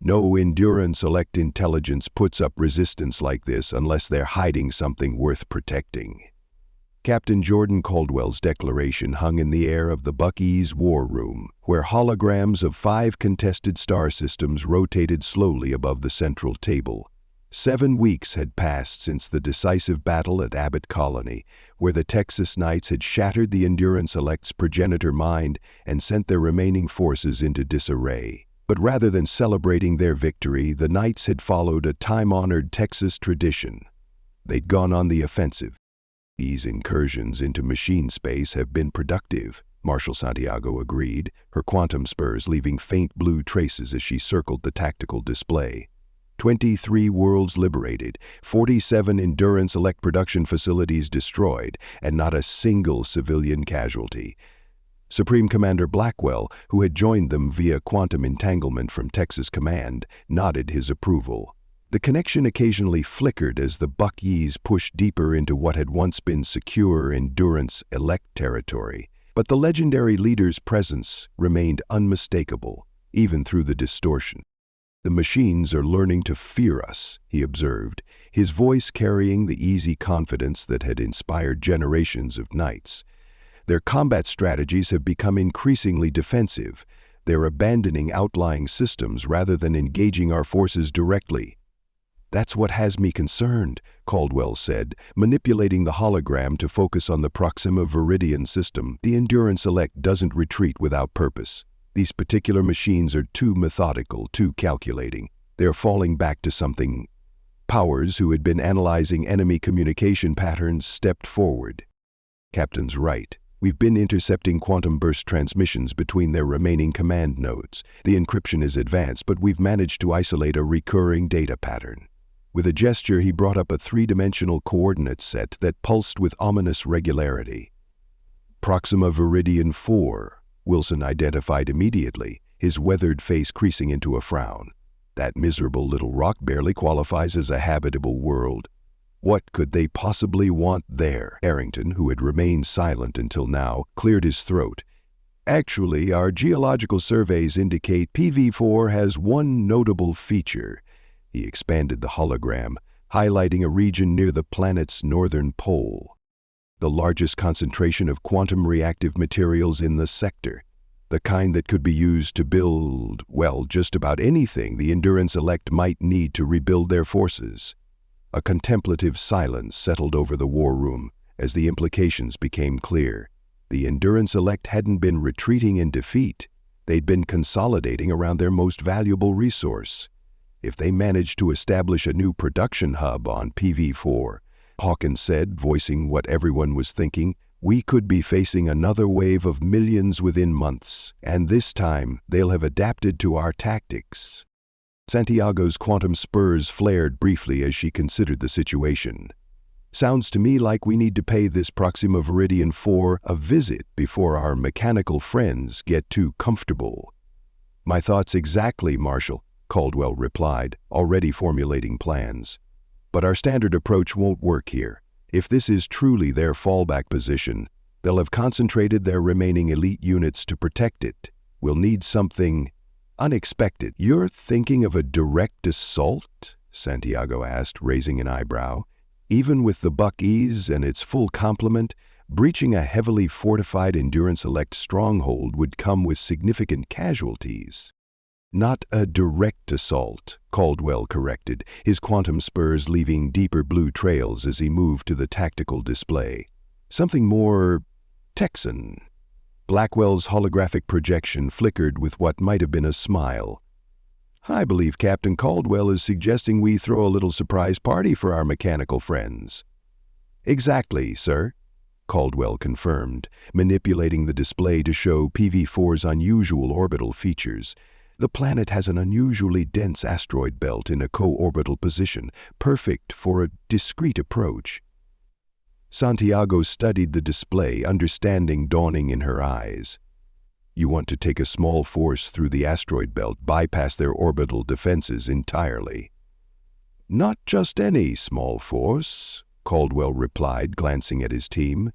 No endurance elect intelligence puts up resistance like this unless they're hiding something worth protecting. Captain Jordan Caldwell's declaration hung in the air of the Buc-ee's war room, where holograms of 5 contested star systems rotated slowly above the central table. 7 weeks had passed since the decisive battle at Abbott Colony, where the Texas Knights had shattered the Endurance Elect's progenitor mind and sent their remaining forces into disarray. But rather than celebrating their victory, the Knights had followed a time-honored Texas tradition. They'd gone on the offensive. These incursions into machine space have been productive, Marshal Santiago agreed, her quantum spurs leaving faint blue traces as she circled the tactical display. 23 worlds liberated, 47 Endurance Elect production facilities destroyed, and not a single civilian casualty. Supreme Commander Blackwell, who had joined them via quantum entanglement from Texas Command, nodded his approval. The connection occasionally flickered as the Buc-ee's pushed deeper into what had once been secure Endurance Elect territory, but the legendary leader's presence remained unmistakable, even through the distortion. "The machines are learning to fear us," he observed, his voice carrying the easy confidence that had inspired generations of knights. "Their combat strategies have become increasingly defensive. They're abandoning outlying systems rather than engaging our forces directly." "That's what has me concerned," Caldwell said, manipulating the hologram to focus on the Proxima Viridian system. "The Endurance Elect doesn't retreat without purpose. These particular machines are too methodical, too calculating. They're falling back to something." Powers, who had been analyzing enemy communication patterns, stepped forward. "Captain's right. We've been intercepting quantum burst transmissions between their remaining command nodes. The encryption is advanced, but we've managed to isolate a recurring data pattern." With a gesture, he brought up a 3-dimensional coordinate set that pulsed with ominous regularity. "Proxima Viridian 4, Wilson identified immediately, his weathered face creasing into a frown. "That miserable little rock barely qualifies as a habitable world. What could they possibly want there?" Harrington, who had remained silent until now, cleared his throat. "Actually, our geological surveys indicate PV4 has one notable feature." He expanded the hologram, highlighting a region near the planet's northern pole. "The largest concentration of quantum-reactive materials in the sector. The kind that could be used to build, well, just about anything the Endurance Elect might need to rebuild their forces." A contemplative silence settled over the war room as the implications became clear. The Endurance Elect hadn't been retreating in defeat. They'd been consolidating around their most valuable resource. If they managed to establish a new production hub on PV4, Hawkins said, voicing what everyone was thinking, "we could be facing another wave of millions within months, and this time they'll have adapted to our tactics." Santiago's quantum spurs flared briefly as she considered the situation. "Sounds to me like we need to pay this Proxima Viridian 4 a visit before our mechanical friends get too comfortable." "My thoughts exactly, Marshal," Caldwell replied, already formulating plans. "But our standard approach won't work here. If this is truly their fallback position, they'll have concentrated their remaining elite units to protect it. We'll need something unexpected." "You're thinking of a direct assault?" Santiago asked, raising an eyebrow. "Even with the Buc-ee's and its full complement, breaching a heavily fortified Endurance Elect stronghold would come with significant casualties." "Not a direct assault," Caldwell corrected, his quantum spurs leaving deeper blue trails as he moved to the tactical display. "Something more Texan." Blackwell's holographic projection flickered with what might have been a smile. "I believe Captain Caldwell is suggesting we throw a little surprise party for our mechanical friends." "Exactly, sir," Caldwell confirmed, manipulating the display to show PV4's unusual orbital features. "The planet has an unusually dense asteroid belt in a co-orbital position, perfect for a discreet approach." Santiago studied the display, understanding dawning in her eyes. "You want to take a small force through the asteroid belt, bypass their orbital defenses entirely." "Not just any small force," Caldwell replied, glancing at his team.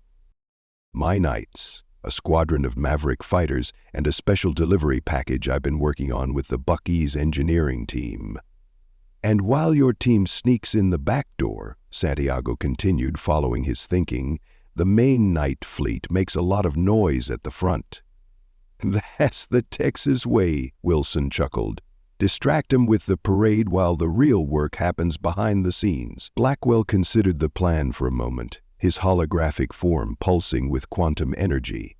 "My knights, a squadron of Maverick fighters, and a special delivery package I've been working on with the Bucky's engineering team. And while your team sneaks in the back door, Santiago continued, following his thinking, the main night fleet makes a lot of noise at the front. That's the Texas way, Wilson chuckled. Distract 'em with the parade while the real work happens behind the scenes. Blackwell considered the plan for a moment, his holographic form pulsing with quantum energy.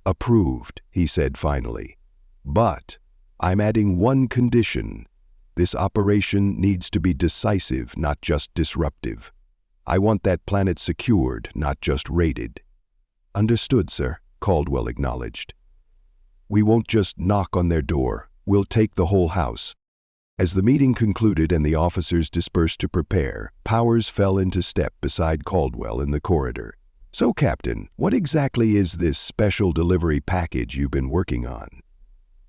Approved, he said finally. But I'm adding one condition. This operation needs to be decisive, not just disruptive. I want that planet secured, not just raided. Understood, sir, Caldwell acknowledged. We won't just knock on their door. We'll take the whole house. As the meeting concluded and the officers dispersed to prepare, Powers fell into step beside Caldwell in the corridor. So, Captain, what exactly is this special delivery package you've been working on?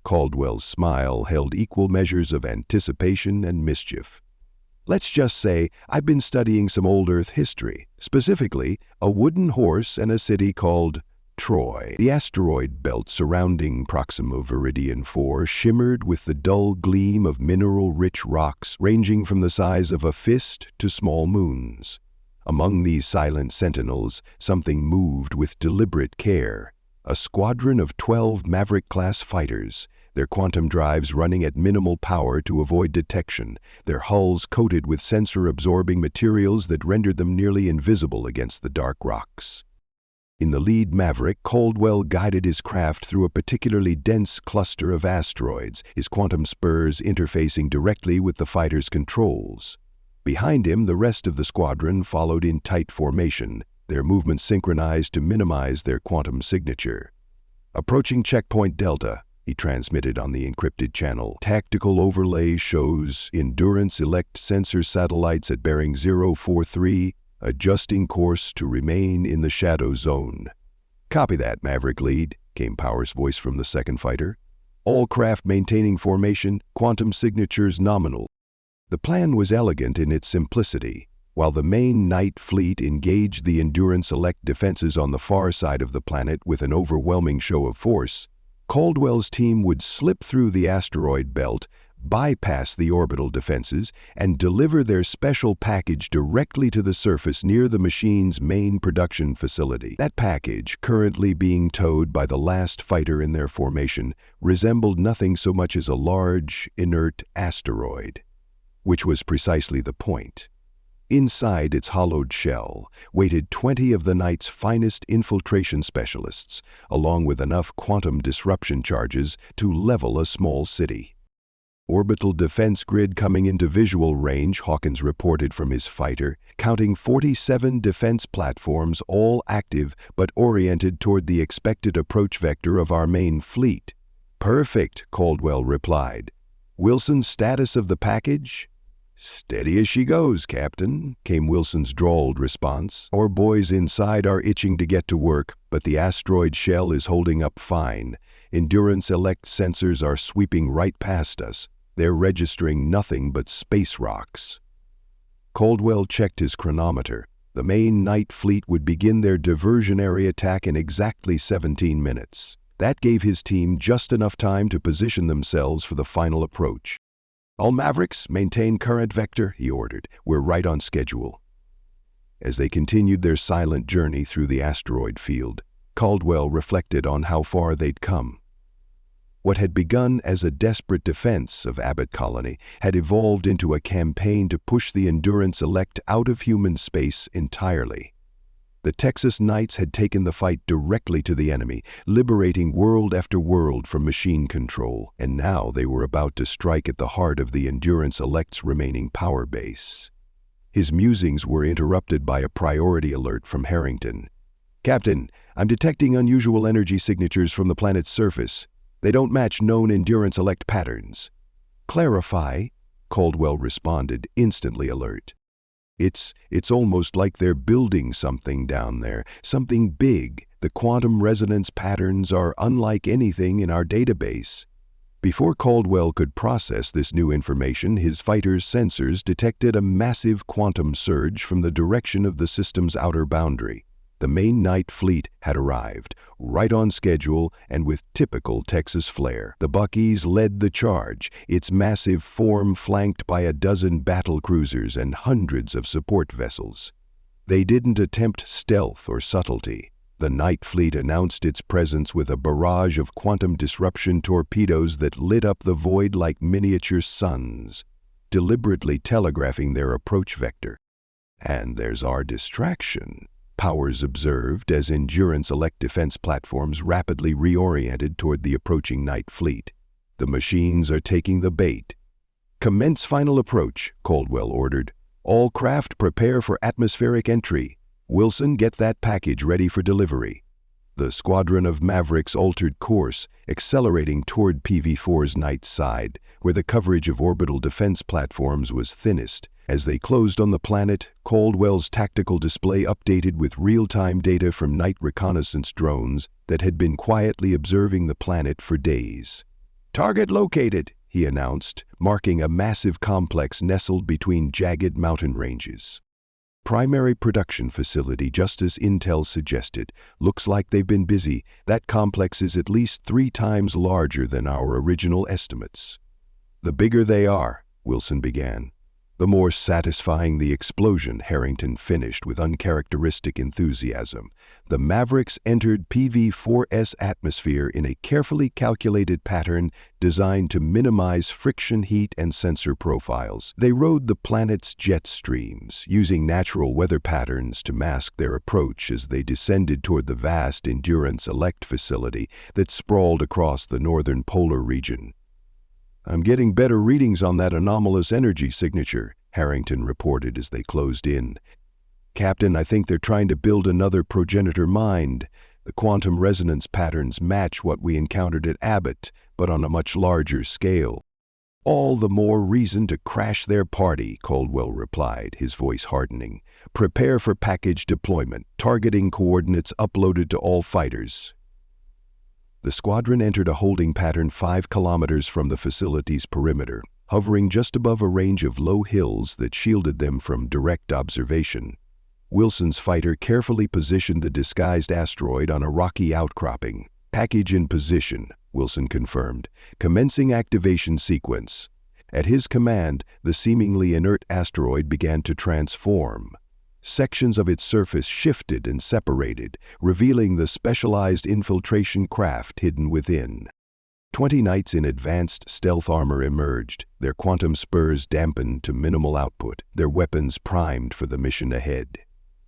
Caldwell's smile held equal measures of anticipation and mischief. Let's just say I've been studying some old Earth history, specifically a wooden horse and a city called Troy. The asteroid belt surrounding Proxima Viridian 4 shimmered with the dull gleam of mineral-rich rocks ranging from the size of a fist to small moons. Among these silent sentinels, something moved with deliberate care. A squadron of 12 Maverick-class fighters, their quantum drives running at minimal power to avoid detection, their hulls coated with sensor-absorbing materials that rendered them nearly invisible against the dark rocks. In the lead Maverick, Caldwell guided his craft through a particularly dense cluster of asteroids, his quantum spurs interfacing directly with the fighter's controls. Behind him, the rest of the squadron followed in tight formation, their movements synchronized to minimize their quantum signature. Approaching checkpoint Delta, he transmitted on the encrypted channel. Tactical overlay shows Endurance Elect sensor satellites at bearing 043, adjusting course to remain in the shadow zone. Copy that, Maverick Lead, came Powers' voice from the second fighter. All craft maintaining formation, quantum signatures nominal. The plan was elegant in its simplicity. While the main night fleet engaged the Endurance Elect defenses on the far side of the planet with an overwhelming show of force, Caldwell's team would slip through the asteroid belt, bypass the orbital defenses, and deliver their special package directly to the surface near the machine's main production facility. That package, currently being towed by the last fighter in their formation, resembled nothing so much as a large, inert asteroid, which was precisely the point. Inside its hollowed shell waited 20 of the night's finest infiltration specialists, along with enough quantum disruption charges to level a small city. Orbital defense grid coming into visual range, Hawkins reported from his fighter, counting 47 defense platforms, all active but oriented toward the expected approach vector of our main fleet. Perfect, Caldwell replied. Wilson's status of the package? Steady as she goes, Captain, came Wilson's drawled response. Our boys inside are itching to get to work, but the asteroid shell is holding up fine. Endurance Elect sensors are sweeping right past us. They're registering nothing but space rocks. Caldwell checked his chronometer. The main night fleet would begin their diversionary attack in exactly 17 minutes. That gave his team just enough time to position themselves for the final approach. All Mavericks, maintain current vector, he ordered. We're right on schedule. As they continued their silent journey through the asteroid field, Caldwell reflected on how far they'd come. What had begun as a desperate defense of Abbott Colony had evolved into a campaign to push the Endurance Elect out of human space entirely. The Texas Knights had taken the fight directly to the enemy, liberating world after world from machine control, and now they were about to strike at the heart of the Endurance Elect's remaining power base. His musings were interrupted by a priority alert from Harrington. Captain, I'm detecting unusual energy signatures from the planet's surface. They don't match known Endurance Elect patterns. Clarify, Caldwell responded, instantly alert. It's almost like they're building something down there, something big. The quantum resonance patterns are unlike anything in our database. Before Caldwell could process this new information, his fighter's sensors detected a massive quantum surge from the direction of the system's outer boundary. The main night fleet had arrived, right on schedule and with typical Texas flair. The Buckies led the charge, its massive form flanked by a dozen battle cruisers and hundreds of support vessels. They didn't attempt stealth or subtlety. The night fleet announced its presence with a barrage of quantum disruption torpedoes that lit up the void like miniature suns, deliberately telegraphing their approach vector. And there's our distraction, Powers observed as Endurance-elect defense platforms rapidly reoriented toward the approaching night fleet. The machines are taking the bait. "Commence final approach," Caldwell ordered. "All craft prepare for atmospheric entry. Wilson, get that package ready for delivery." The squadron of Mavericks altered course, accelerating toward PV-4's night side, where the coverage of orbital defense platforms was thinnest. As they closed on the planet, Caldwell's tactical display updated with real-time data from night reconnaissance drones that had been quietly observing the planet for days. "Target located," he announced, marking a massive complex nestled between jagged mountain ranges. "Primary production facility, just as Intel suggested. Looks like they've been busy. That complex is at least 3 times larger than our original estimates." "The bigger they are," Wilson began. "The more satisfying the explosion," Harrington finished with uncharacteristic enthusiasm. The Mavericks entered PV-4's atmosphere in a carefully calculated pattern designed to minimize friction, heat, and sensor profiles. They rode the planet's jet streams, using natural weather patterns to mask their approach as they descended toward the vast Endurance-elect facility that sprawled across the northern polar region. "I'm getting better readings on that anomalous energy signature," Harrington reported as they closed in. "Captain, I think they're trying to build another progenitor mind. The quantum resonance patterns match what we encountered at Abbott, but on a much larger scale." "All the more reason to crash their party," Caldwell replied, his voice hardening. "Prepare for package deployment, targeting coordinates uploaded to all fighters." The squadron entered a holding pattern 5 kilometers from the facility's perimeter, hovering just above a range of low hills that shielded them from direct observation. Wilson's fighter carefully positioned the disguised asteroid on a rocky outcropping. "Package in position," Wilson confirmed. "Commencing activation sequence." At his command, the seemingly inert asteroid began to transform. Sections of its surface shifted and separated, revealing the specialized infiltration craft hidden within. 20 knights in advanced stealth armor emerged, their quantum spurs dampened to minimal output, their weapons primed for the mission ahead.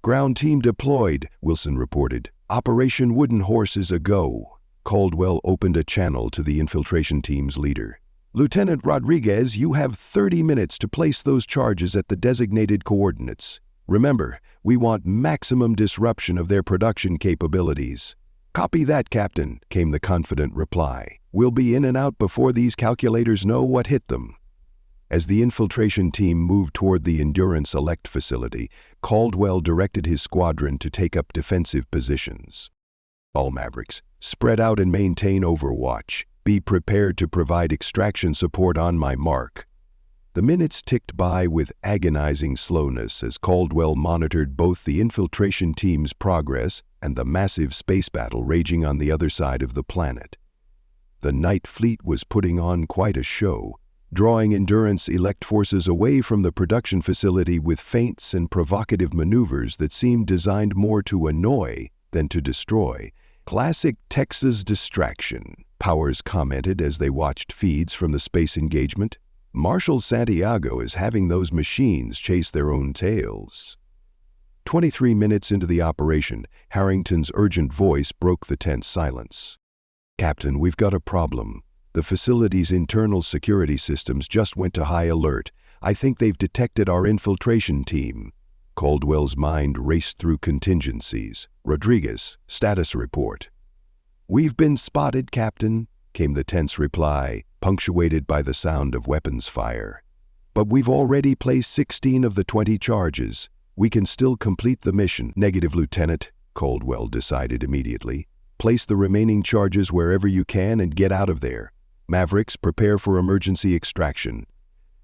"Ground team deployed," Wilson reported. "Operation Wooden Horse is a go." Caldwell opened a channel to the infiltration team's leader. "Lieutenant Rodriguez, you have 30 minutes to place those charges at the designated coordinates. Remember, we want maximum disruption of their production capabilities." "Copy that, Captain," came the confident reply. "We'll be in and out before these calculators know what hit them." As the infiltration team moved toward the Endurance-elect facility, Caldwell directed his squadron to take up defensive positions. "All Mavericks, spread out and maintain overwatch. Be prepared to provide extraction support on my mark." The minutes ticked by with agonizing slowness as Caldwell monitored both the infiltration team's progress and the massive space battle raging on the other side of the planet. The night fleet was putting on quite a show, drawing Endurance-elect forces away from the production facility with feints and provocative maneuvers that seemed designed more to annoy than to destroy. "Classic Texas distraction," Powers commented as they watched feeds from the space engagement. "Marshal Santiago is having those machines chase their own tails." 23 minutes into the operation, Harrington's urgent voice broke the tense silence. "Captain, we've got a problem. The facility's internal security systems just went to high alert. I think they've detected our infiltration team." Caldwell's mind raced through contingencies. "Rodriguez, status report." "We've been spotted, Captain," came the tense reply, punctuated by the sound of weapons fire. "But we've already placed 16 of the 20 charges. We can still complete the mission." "Negative, Lieutenant," Caldwell decided immediately. "Place the remaining charges wherever you can and get out of there. Mavericks, prepare for emergency extraction."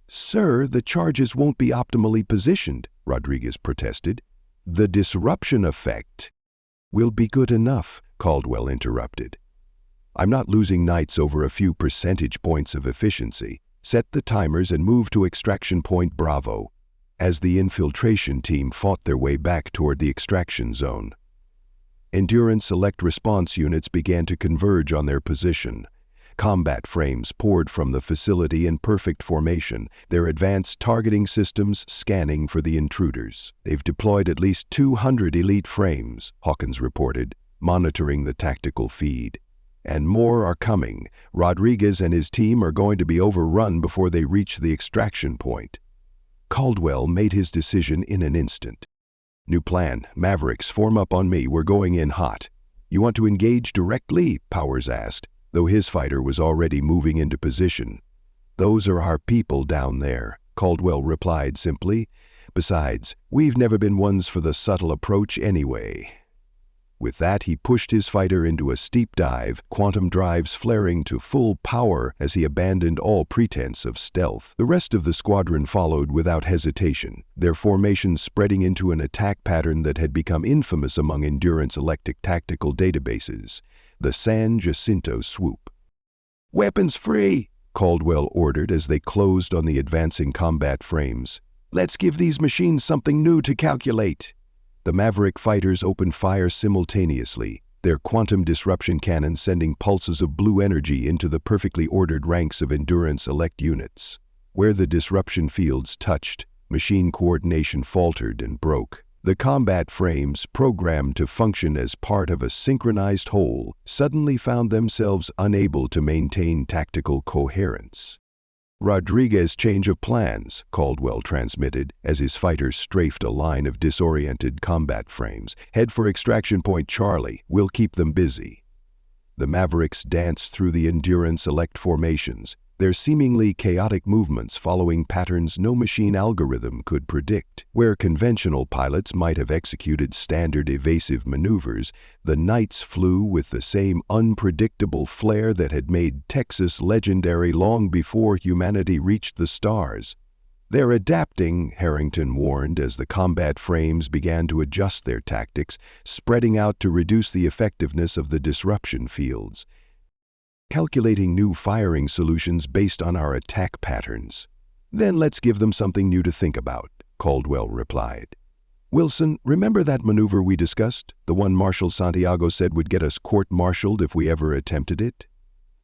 "Sir, the charges won't be optimally positioned," Rodriguez protested. "The disruption effect." "Will be good enough," Caldwell interrupted. "I'm not losing nights over a few percentage points of efficiency. Set the timers and move to extraction point Bravo," as the infiltration team fought their way back toward the extraction zone. Endurance Select response units began to converge on their position. Combat frames poured from the facility in perfect formation, their advanced targeting systems scanning for the intruders. "They've deployed at least 200 elite frames," Hawkins reported, monitoring the tactical feed. "And more are coming. Rodriguez and his team are going to be overrun before they reach the extraction point." Caldwell made his decision in an instant. "New plan. Mavericks, form up on me. We're going in hot." "You want to engage directly?" Powers asked, though his fighter was already moving into position. "Those are our people down there," Caldwell replied simply. "Besides, we've never been ones for the subtle approach anyway." With that, he pushed his fighter into a steep dive, quantum drives flaring to full power as he abandoned all pretense of stealth. The rest of the squadron followed without hesitation, their formation spreading into an attack pattern that had become infamous among Endurance Electric tactical databases, the San Jacinto swoop. "Weapons free," Caldwell ordered as they closed on the advancing combat frames. "Let's give these machines something new to calculate." The Maverick fighters opened fire simultaneously, their quantum disruption cannons sending pulses of blue energy into the perfectly ordered ranks of Endurance Elect units. Where the disruption fields touched, machine coordination faltered and broke. The combat frames, programmed to function as part of a synchronized whole, suddenly found themselves unable to maintain tactical coherence. "Rodriguez change of plans," Caldwell transmitted as his fighters strafed a line of disoriented combat frames. "Head for extraction point Charlie. We'll keep them busy." The Mavericks danced through the Endurance Elect formations, their seemingly chaotic movements following patterns no machine algorithm could predict. Where conventional pilots might have executed standard evasive maneuvers, the Knights flew with the same unpredictable flair that had made Texas legendary long before humanity reached the stars. "They're adapting," Harrington warned as the combat frames began to adjust their tactics, spreading out to reduce the effectiveness of the disruption fields. "Calculating new firing solutions based on our attack patterns." "Then let's give them something new to think about," Caldwell replied. "Wilson, remember that maneuver we discussed? The one Marshal Santiago said would get us court-martialed if we ever attempted it?"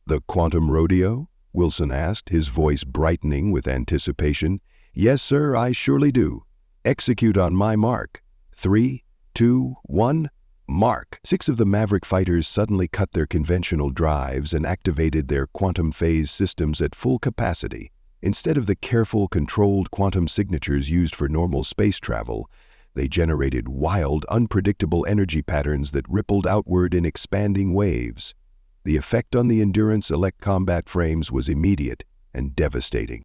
"The quantum rodeo?" Wilson asked, his voice brightening with anticipation. "Yes, sir, I surely do. Execute on my mark. 3, 2, 1... Mark!" 6 of the Maverick fighters suddenly cut their conventional drives and activated their quantum phase systems at full capacity. Instead of the careful, controlled quantum signatures used for normal space travel, they generated wild, unpredictable energy patterns that rippled outward in expanding waves. The effect on the Endurance Elect combat frames was immediate and devastating.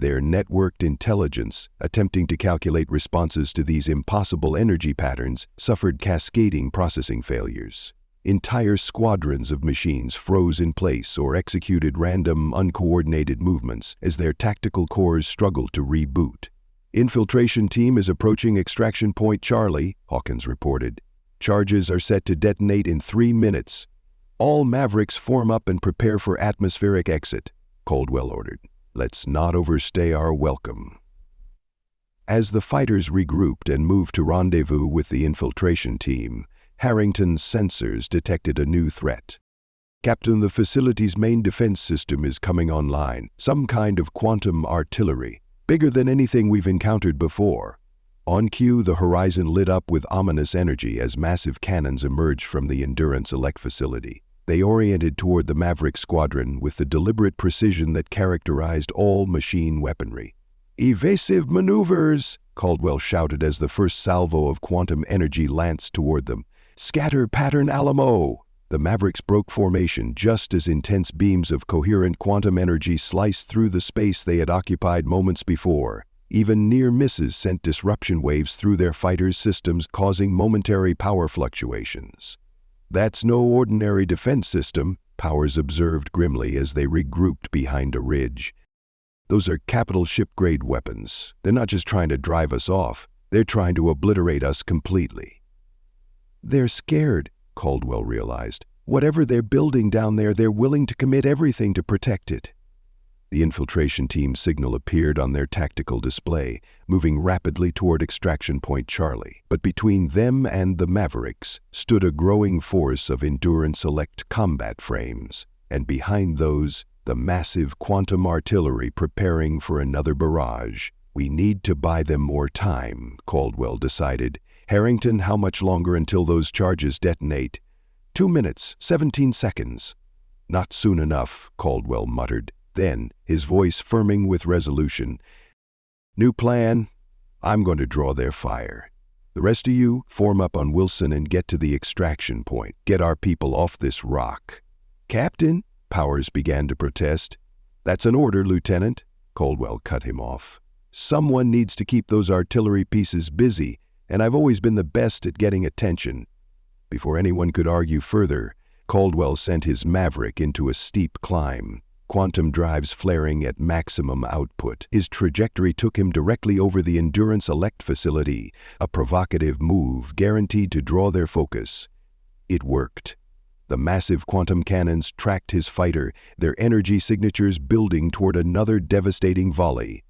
Their networked intelligence, attempting to calculate responses to these impossible energy patterns, suffered cascading processing failures. Entire squadrons of machines froze in place or executed random, uncoordinated movements as their tactical cores struggled to reboot. "Infiltration team is approaching extraction point Charlie," Hawkins reported. "Charges are set to detonate in 3 minutes. All Mavericks form up and prepare for atmospheric exit," Caldwell ordered. "Let's not overstay our welcome." As the fighters regrouped and moved to rendezvous with the infiltration team, Harrington's sensors detected a new threat. "Captain, the facility's main defense system is coming online, some kind of quantum artillery, bigger than anything we've encountered before." On cue, the horizon lit up with ominous energy as massive cannons emerged from the Endurance Elect facility. They oriented toward the Maverick squadron with the deliberate precision that characterized all machine weaponry. "Evasive maneuvers!" Caldwell shouted as the first salvo of quantum energy lanced toward them. "Scatter pattern Alamo!" The Mavericks broke formation just as intense beams of coherent quantum energy sliced through the space they had occupied moments before. Even near misses sent disruption waves through their fighters' systems, causing momentary power fluctuations. "That's no ordinary defense system," Powers observed grimly as they regrouped behind a ridge. "Those are capital ship-grade weapons. They're not just trying to drive us off, they're trying to obliterate us completely." They're scared, Caldwell realized. Whatever they're building down there, they're willing to commit everything to protect it. The infiltration team's signal appeared on their tactical display, moving rapidly toward Extraction Point Charlie. But between them and the Mavericks stood a growing force of Endurance Select combat frames, and behind those, the massive quantum artillery preparing for another barrage. We need to buy them more time, Caldwell decided. Harrington, how much longer until those charges detonate? 2 minutes, 17 seconds. Not soon enough, Caldwell muttered. Then, his voice firming with resolution. New plan. I'm going to draw their fire. The rest of you, form up on Wilson and get to the extraction point. Get our people off this rock. Captain, Powers began to protest. That's an order, Lieutenant. Caldwell cut him off. Someone needs to keep those artillery pieces busy, and I've always been the best at getting attention. Before anyone could argue further, Caldwell sent his Maverick into a steep climb. Quantum drives flaring at maximum output. His trajectory took him directly over the Endurance Elect facility, a provocative move guaranteed to draw their focus. It worked. The massive quantum cannons tracked his fighter, their energy signatures building toward another devastating volley.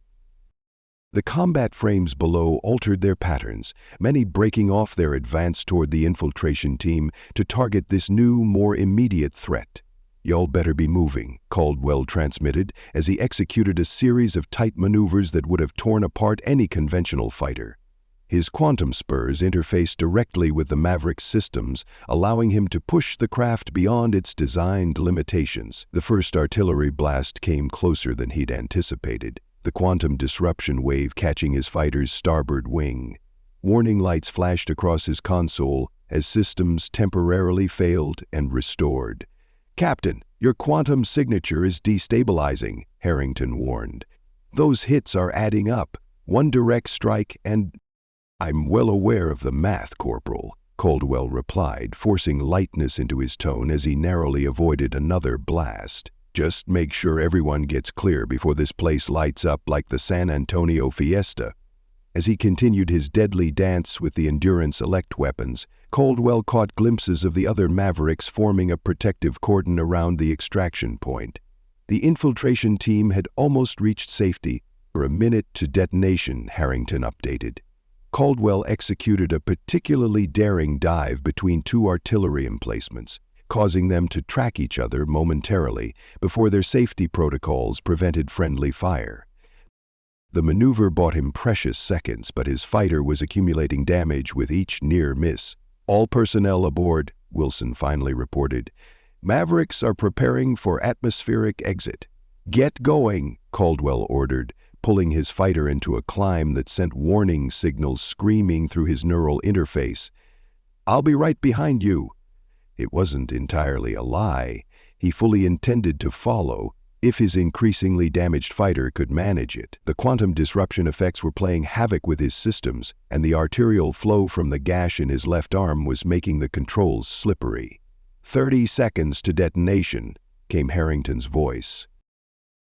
The combat frames below altered their patterns, many breaking off their advance toward the infiltration team to target this new, more immediate threat. Y'all better be moving, Caldwell transmitted as he executed a series of tight maneuvers that would have torn apart any conventional fighter. His quantum spurs interfaced directly with the Maverick's systems, allowing him to push the craft beyond its designed limitations. The first artillery blast came closer than he'd anticipated, the quantum disruption wave catching his fighter's starboard wing. Warning lights flashed across his console as systems temporarily failed and restored. Captain, your quantum signature is destabilizing, Harrington warned. Those hits are adding up. One direct strike and... I'm well aware of the math, Corporal, Caldwell replied, forcing lightness into his tone as he narrowly avoided another blast. Just make sure everyone gets clear before this place lights up like the San Antonio Fiesta. As he continued his deadly dance with the Endurance Elect weapons, Caldwell caught glimpses of the other Mavericks forming a protective cordon around the extraction point. The infiltration team had almost reached safety. For a minute to detonation, Harrington updated. Caldwell executed a particularly daring dive between two artillery emplacements, causing them to track each other momentarily before their safety protocols prevented friendly fire. The maneuver bought him precious seconds, but his fighter was accumulating damage with each near miss. All personnel aboard, Wilson finally reported. Mavericks are preparing for atmospheric exit. Get going, Caldwell ordered, pulling his fighter into a climb that sent warning signals screaming through his neural interface. I'll be right behind you. It wasn't entirely a lie. He fully intended to follow, if his increasingly damaged fighter could manage it. The quantum disruption effects were playing havoc with his systems, and the arterial flow from the gash in his left arm was making the controls slippery. 30 seconds to detonation, came Harrington's voice.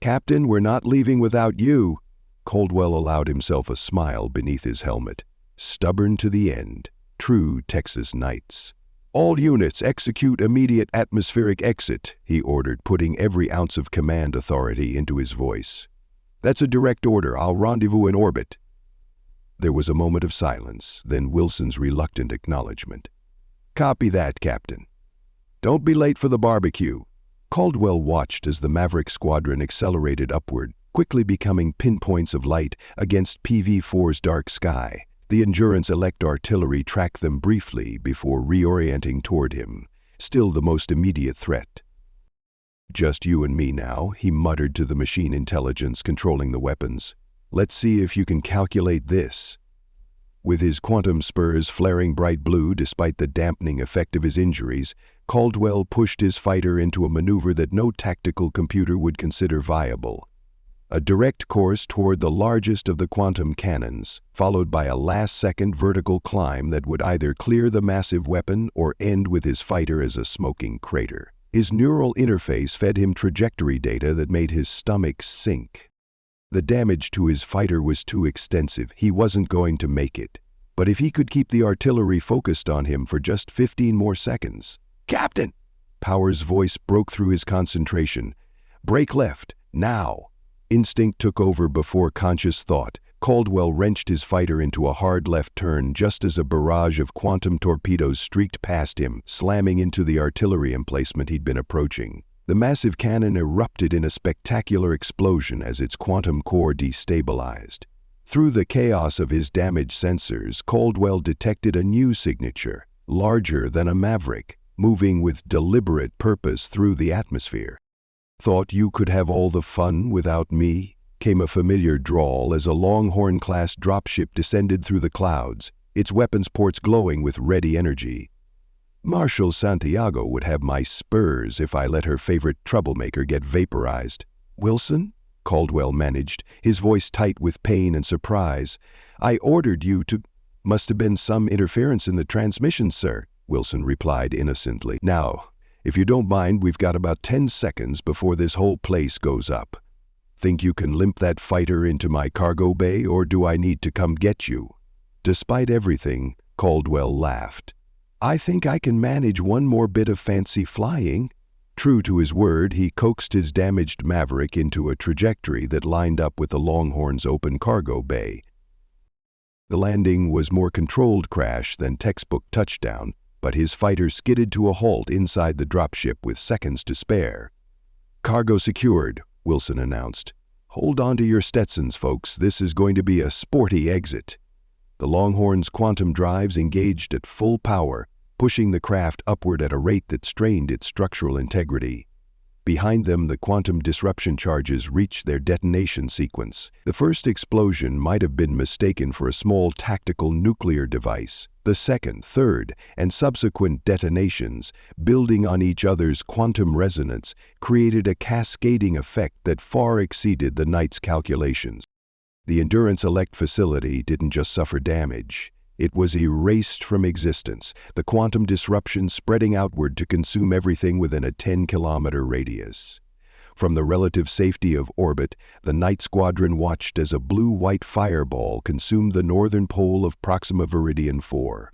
Captain, we're not leaving without you. Caldwell allowed himself a smile beneath his helmet. Stubborn to the end. True Texas Knights. All units execute immediate atmospheric exit, he ordered, putting every ounce of command authority into his voice. That's a direct order. I'll rendezvous in orbit. There was a moment of silence, then Wilson's reluctant acknowledgement. Copy that, Captain. Don't be late for the barbecue. Caldwell watched as the Maverick squadron accelerated upward, quickly becoming pinpoints of light against PV-4's dark sky. The Endurance Elect artillery tracked them briefly before reorienting toward him, still the most immediate threat. Just you and me now, he muttered to the machine intelligence controlling the weapons. Let's see if you can calculate this. With his quantum spurs flaring bright blue despite the dampening effect of his injuries, Caldwell pushed his fighter into a maneuver that no tactical computer would consider viable. A direct course toward the largest of the quantum cannons, followed by a last-second vertical climb that would either clear the massive weapon or end with his fighter as a smoking crater. His neural interface fed him trajectory data that made his stomach sink. The damage to his fighter was too extensive. He wasn't going to make it. But if he could keep the artillery focused on him for just 15 more seconds... "Captain!" Power's voice broke through his concentration. "Brake left, now!" Instinct took over before conscious thought. Caldwell wrenched his fighter into a hard left turn just as a barrage of quantum torpedoes streaked past him, slamming into the artillery emplacement he'd been approaching. The massive cannon erupted in a spectacular explosion as its quantum core destabilized. Through the chaos of his damaged sensors, Caldwell detected a new signature, larger than a maverick, moving with deliberate purpose through the atmosphere. "Thought you could have all the fun without me?" came a familiar drawl as a Longhorn-class dropship descended through the clouds, its weapons ports glowing with ready energy. "Marshal Santiago would have my spurs if I let her favorite troublemaker get vaporized." "Wilson?" Caldwell managed, his voice tight with pain and surprise. "I ordered you to—" "Must have been some interference in the transmission, sir," Wilson replied innocently. "Now, if you don't mind, we've got about 10 seconds before this whole place goes up. Think you can limp that fighter into my cargo bay, or do I need to come get you?" Despite everything, Caldwell laughed. "I think I can manage one more bit of fancy flying." True to his word, he coaxed his damaged Maverick into a trajectory that lined up with the Longhorn's open cargo bay. The landing was more controlled crash than textbook touchdown, but his fighter skidded to a halt inside the dropship with seconds to spare. "Cargo secured," Wilson announced. "Hold on to your Stetsons, folks. This is going to be a sporty exit." The Longhorn's quantum drives engaged at full power, pushing the craft upward at a rate that strained its structural integrity. Behind them, the quantum disruption charges reached their detonation sequence. The first explosion might have been mistaken for a small tactical nuclear device. The second, third, and subsequent detonations, building on each other's quantum resonance, created a cascading effect that far exceeded the Knight's calculations. The Endurance Elect facility didn't just suffer damage. It was erased from existence, the quantum disruption spreading outward to consume everything within a 10-kilometer radius. From the relative safety of orbit, the Night Squadron watched as a blue-white fireball consumed the northern pole of Proxima Viridian 4.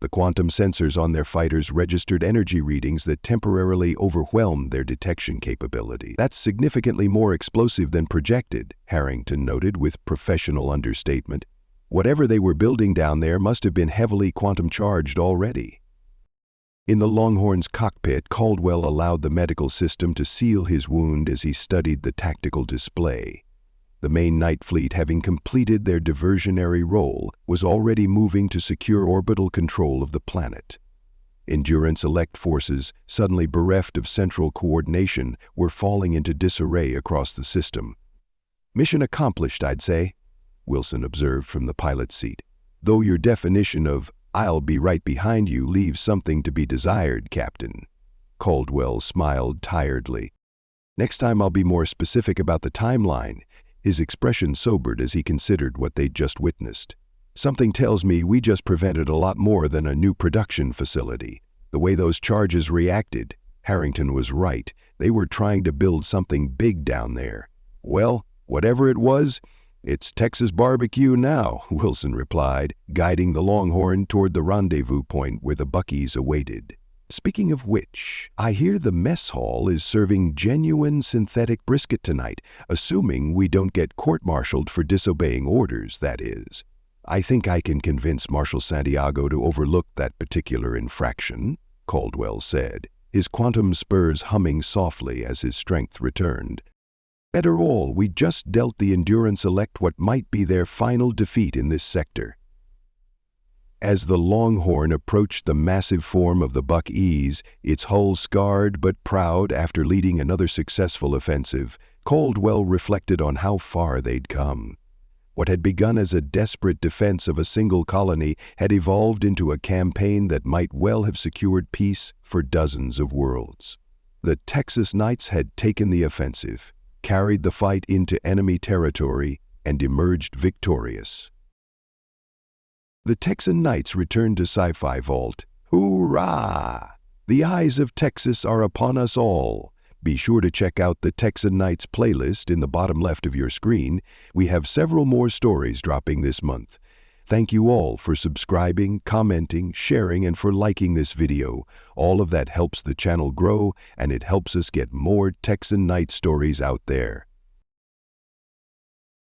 The quantum sensors on their fighters registered energy readings that temporarily overwhelmed their detection capability. "That's significantly more explosive than projected," Harrington noted with professional understatement. "Whatever they were building down there must have been heavily quantum charged already." In the Longhorn's cockpit, Caldwell allowed the medical system to seal his wound as he studied the tactical display. The main night fleet, having completed their diversionary role, was already moving to secure orbital control of the planet. Endurance Elect forces, suddenly bereft of central coordination, were falling into disarray across the system. "Mission accomplished, I'd say," Wilson observed from the pilot's seat. "Though your definition of 'I'll be right behind you' leaves something to be desired, Captain." Caldwell smiled tiredly. "Next time I'll be more specific about the timeline." His expression sobered as he considered what they'd just witnessed. "Something tells me we just prevented a lot more than a new production facility. The way those charges reacted, Harrington was right. They were trying to build something big down there." "Well, whatever it was, it's Texas barbecue now," Wilson replied, guiding the Longhorn toward the rendezvous point where the Buckies awaited. "Speaking of which, I hear the mess hall is serving genuine synthetic brisket tonight, assuming we don't get court-martialed for disobeying orders, that is. I think I can convince Marshal Santiago to overlook that particular infraction," Caldwell said, his quantum spurs humming softly as his strength returned. "Better all, we just dealt the Endurance Elect what might be their final defeat in this sector." As the Longhorn approached the massive form of the Buckies, its hull scarred but proud after leading another successful offensive, Caldwell reflected on how far they'd come. What had begun as a desperate defense of a single colony had evolved into a campaign that might well have secured peace for dozens of worlds. The Texas Knights had taken the offensive, carried the fight into enemy territory, and emerged victorious. The Texan Knights returned to Sci-Fi Vault. Hoorah! The eyes of Texas are upon us all. Be sure to check out the Texan Knights playlist in the bottom left of your screen. We have several more stories dropping this month. Thank you all for subscribing, commenting, sharing, and for liking this video. All of that helps the channel grow, and it helps us get more Texan night stories out there.